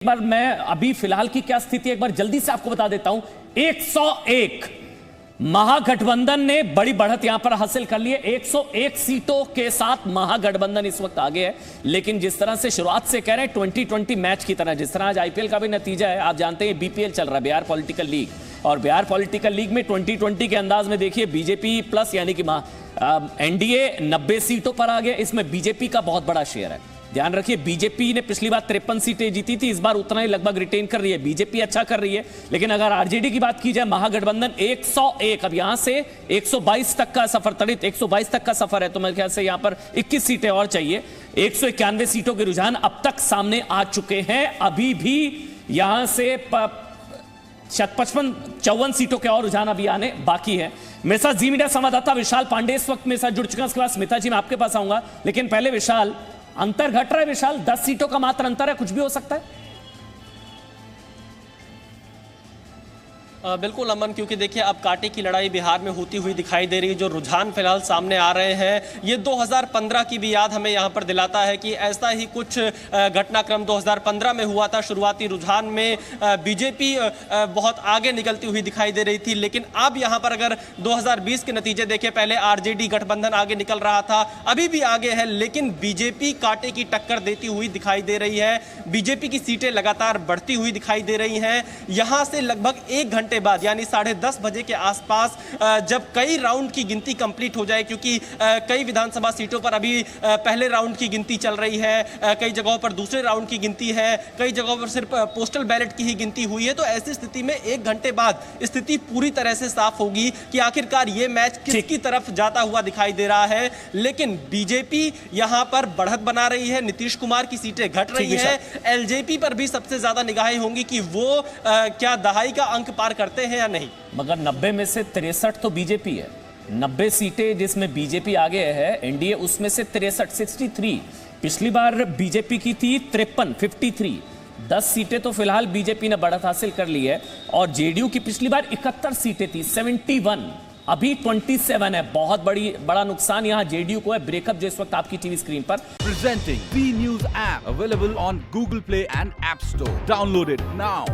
एक बार मैं अभी फिलहाल की क्या स्थिति एक बार जल्दी से आपको बता देता हूं। 101 महागठबंधन ने बड़ी बढ़त यहां पर हासिल कर ली है। 101 सीटों के साथ महागठबंधन इस वक्त आगे है। लेकिन जिस तरह से शुरुआत से कह रहे हैं 2020 मैच की तरह, जिस तरह आज आईपीएल का भी नतीजा है, आप जानते हैं बीपीएल चल रहा है, बिहार पॉलिटिकल लीग, और बिहार पॉलिटिकल लीग में 2020 के अंदाज में देखिए बीजेपी प्लस यानी कि एनडीए 90 सीटों पर आ गया। इसमें बीजेपी का बहुत बड़ा शेयर है। ध्यान रखिए, बीजेपी ने पिछली बार 53 सीटें जीती थी, इस बार उतना ही लगभग रिटेन कर रही है। बीजेपी अच्छा कर रही है। लेकिन अगर आरजेडी की बात की जाए, महागठबंधन 101, अब यहां से 122 तक का सफर, तड़ित 122 तक का सफर है, तो मेरे ख्याल से यहां पर 21 सीटें और चाहिए। 191 सीटों के रुझान अब तक सामने आ चुके हैं। अभी भी यहां से 54 सीटों के और रुझान अभी आने बाकी है। मेरे साथ जी मीडिया संवाददाता विशाल पांडे इस वक्त मेरे साथ जुड़ चुके हैं। उसके बाद स्मिता जी मैं आपके पास आऊंगा, लेकिन पहले विशाल, अंतर घट रहा है विशाल, 10 सीटों का मात्र अंतर है, कुछ भी हो सकता है। बिल्कुल अमन, क्योंकि देखिए अब कांटे की लड़ाई बिहार में होती हुई दिखाई दे रही है। जो रुझान फिलहाल सामने आ रहे हैं, ये 2015 की भी याद हमें यहाँ पर दिलाता है कि ऐसा ही कुछ घटनाक्रम 2015 में हुआ था। शुरुआती रुझान में बीजेपी बहुत आगे निकलती हुई दिखाई दे रही थी, लेकिन अब यहाँ पर अगर 2020 के नतीजे देखें, पहले आरजेडी गठबंधन आगे निकल रहा था, अभी भी आगे है, लेकिन बीजेपी कांटे की टक्कर देती हुई दिखाई दे रही है। बीजेपी की सीटें लगातार बढ़ती हुई दिखाई दे रही हैं। यहाँ से लगभग 1 घंटे बाद यानी 10:30 बजे के आसपास जब कई राउंड की गिनती कंप्लीट हो जाए, क्योंकि कई विधानसभा सीटों पर अभी पहले राउंड की गिनती चल रही है, कई जगहों पर दूसरे राउंड की गिनती है, कई जगहों पर सिर्फ पोस्टल बैलेट की ही गिनती हुई है, तो ऐसी स्थिति में 1 घंटे बाद स्थिति पूरी तरह से साफ होगी कि आखिरकार ये मैच किसकी तरफ जाता हुआ दिखाई दे रहा है। लेकिन बीजेपी यहां पर बढ़त बना रही है, नीतीश कुमार की सीटें घट रही है, एलजेपी पर भी सबसे ज्यादा निगाहें होंगी कि वो क्या दहाई का अंक पार करते हैं या नहीं। मगर 90 में से 63 तो बीजेपी है। 90 सीटें जिसमें बीजेपी आगे है, एनडीए उसमें से 63 पिछली बार बीजेपी की थी 53 10 सीटें तो फिलहाल बीजेपी ने बढ़त हासिल कर ली है। और जेडीयू की पिछली बार 71 सीटें थी, 71, अभी 27 है। बहुत बड़ा नुकसान यहां जेडीयू को है। ब्रेकअप जो इस वक्त आपकी टीवी स्क्रीन पर presenting B news app available on Google Play and App Store. Download it now.